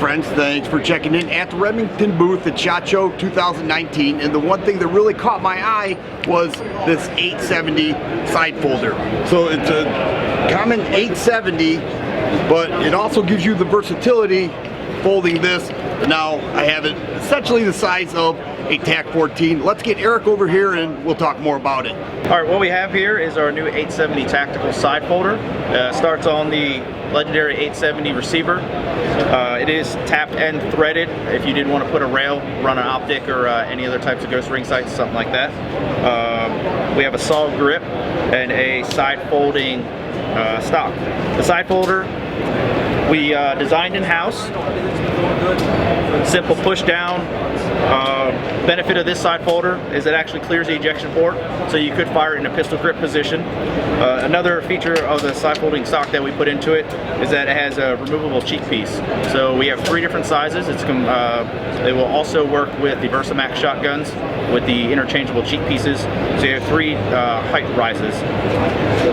friends, thanks for checking in at the Remington booth at SHOT Show 2019. And the one thing that really caught my eye was this 870 side folder. So it's a common 870, but it also gives you the versatility folding this. Now I have it essentially the size of a TAC-14. Let's get Eric over here and we'll talk more about it. All right, what we have here is our new 870 tactical side folder. Starts on the legendary 870 receiver. It is tapped and threaded if you did want to put a rail, run an optic, or any other types of ghost ring sights, something like that. We have a saw grip and a side folding stock. The side folder we designed in-house. Simple push down. Benefit of this side folder is it actually clears the ejection port, so you could fire it in a pistol grip position. Another feature of the side folding stock that we put into it is that it has a removable cheek piece. So we have 3 different sizes. It will also work with the Versamax shotguns with the interchangeable cheek pieces. So you have 3 height rises.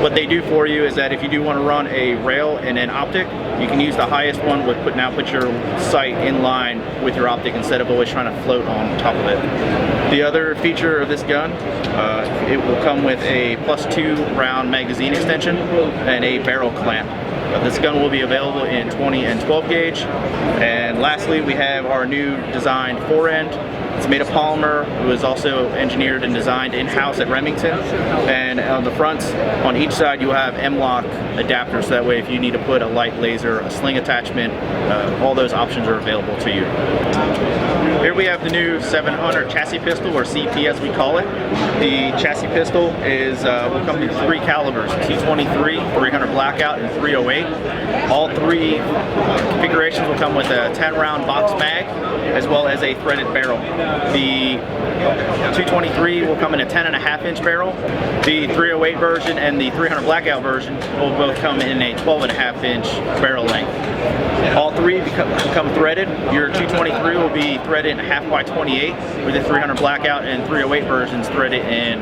What they do for you is that if you do want to run a rail and an optic, you can use the highest one with put your sight in line with your optic instead of always trying to float on top of it. The other feature of this gun, it will come with a +2 round magazine extension and a barrel clamp. This gun will be available in 20 and 12 gauge. And lastly, we have our new designed forend. It's made of polymer. It was also engineered and designed in-house at Remington. And on the fronts, on each side, you have M-lock adapters. So that way, if you need to put a light laser, a sling attachment, all those options are available to you. Here we have the new 700 chassis pistol, or CP as we call it. The chassis pistol will come in 3 calibers: .223, 300 blackout, and .308. All 3 configurations will come with a 10-round box mag, as well as a threaded barrel. The .223 will come in a 10.5-inch barrel. The .308 version and the 300 blackout version will both come in a 12.5-inch barrel length. All 3 come threaded. Your .223 will be threaded in 1/2 x 28, with the 300 blackout and .308 versions threaded in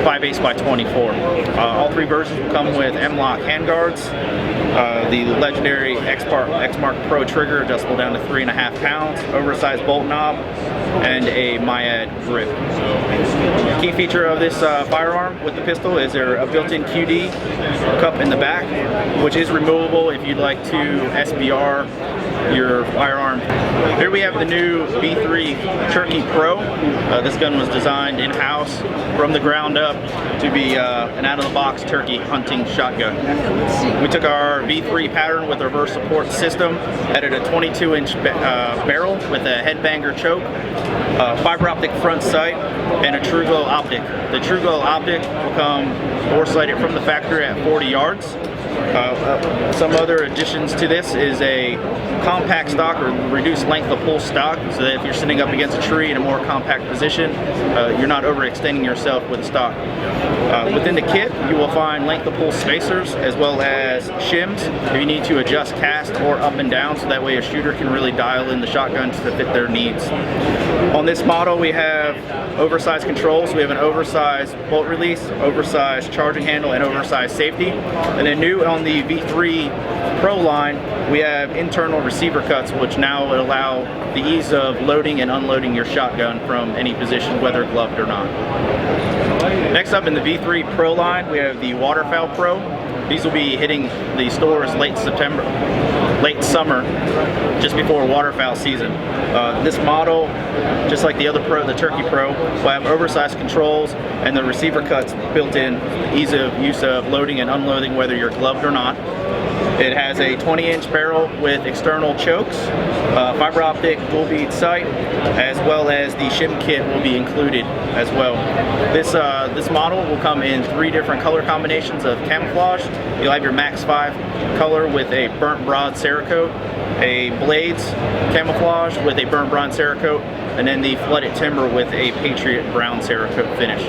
5/8 x 24. All 3 versions will come with M-lock handguards, the legendary X-Mark Pro trigger, adjustable down to 3.5 pounds, oversized bolt knob, and a Myad grip. Key feature of this firearm with the pistol is there a built-in QD cup in the back, which is removable if you'd like to SBR your firearm. Here we have the new V3 Turkey Pro. This gun was designed in-house from the ground up to be an out-of-the-box turkey hunting shotgun. We took our V3 pattern with our reverse support system, added a 22-inch barrel with a headbanger choke, fiber optic front sight, and a True Glow optic. The True Glow optic will come bore-sighted from the factory at 40 yards. Some other additions to this is a compact stock, or reduced length of pull stock, so that if you're sitting up against a tree in a more compact position, you're not overextending yourself with the stock. Within the kit, you will find length of pull spacers as well as shims if you need to adjust cast or up and down, so that way a shooter can really dial in the shotgun to fit their needs. On this model, we have oversized controls. We have an oversized bolt release, oversized charging handle, and oversized safety. And then new on the V3 Pro line, we have internal receiver cuts, which now would allow the ease of loading and unloading your shotgun from any position, whether gloved or not. Next up in the V3 Pro line, we have the Waterfowl Pro. These will be hitting the stores late summer, just before waterfowl season. This model, just like the other Pro, the Turkey Pro, will have oversized controls and the receiver cuts built in, ease of use of loading and unloading whether you're gloved or not. It has a 20-inch barrel with external chokes, fiber optic dual bead sight, as well as the shim kit will be included as well. This model will come in 3 different color combinations of camouflage. You'll have your Max 5 color with a burnt broad Cerakote, a Blades camouflage with a burnt bronze Cerakote, and then the flooded timber with a Patriot brown Cerakote finish.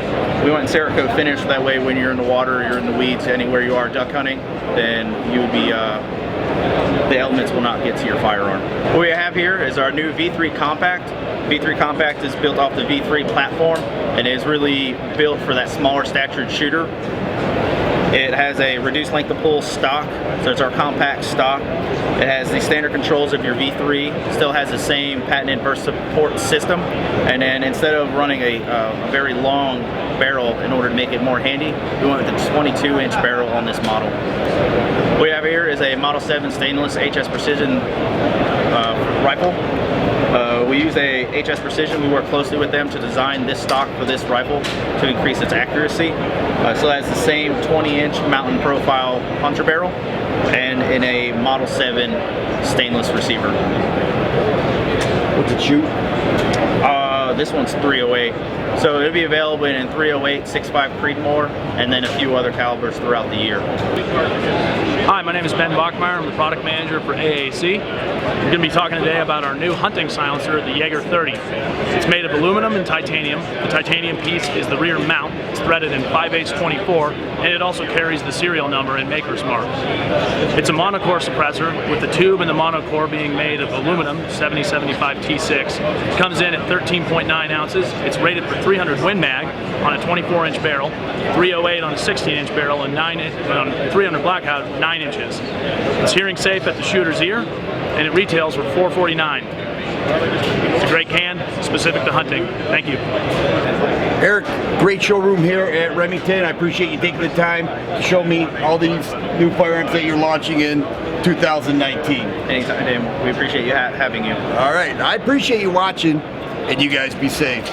We went Cerakote finish, that way when you're in the water, you're in the weeds, anywhere you are duck hunting, then you would be, the elements will not get to your firearm. What we have here is our new V3 Compact. V3 Compact is built off the V3 platform and is really built for that smaller statured shooter. It has a reduced length of pull stock, so it's our compact stock. It has the standard controls of your V3, still has the same patented burst support system, and then instead of running a very long barrel in order to make it more handy, we went with a 22-inch barrel on this model. What we have here is a Model 7 stainless HS Precision rifle. We use a HS Precision. We work closely with them to design this stock for this rifle to increase its accuracy. So it has the same 20-inch mountain profile puncher barrel and in a Model 7 stainless receiver. What's it shoot? This one's 308. So it'll be available in 308, 6.5 Creedmoor, and then a few other calibers throughout the year. Hi, my name is Ben Bachmeyer. I'm the product manager for AAC. We're going to be talking today about our new hunting silencer, the Jaeger 30. It's made of aluminum and titanium. The titanium piece is the rear mount. It's threaded in 5/8-24, and it also carries the serial number and maker's mark. It's a monocore suppressor, with the tube and the monocore being made of aluminum, 7075 T6. It comes in at 13.9 ounces. It's rated for 300 Win Mag on a 24-inch barrel, 308 on a 16-inch barrel, and 300 Blackout 9 inches. It's hearing safe at the shooter's ear, and it retails for $449. It's a great can, specific to hunting. Thank you. Eric, great showroom here at Remington. I appreciate you taking the time to show me all these new firearms that you're launching in 2019. Anytime, Dan. We appreciate you having you. All right, I appreciate you watching, and you guys be safe.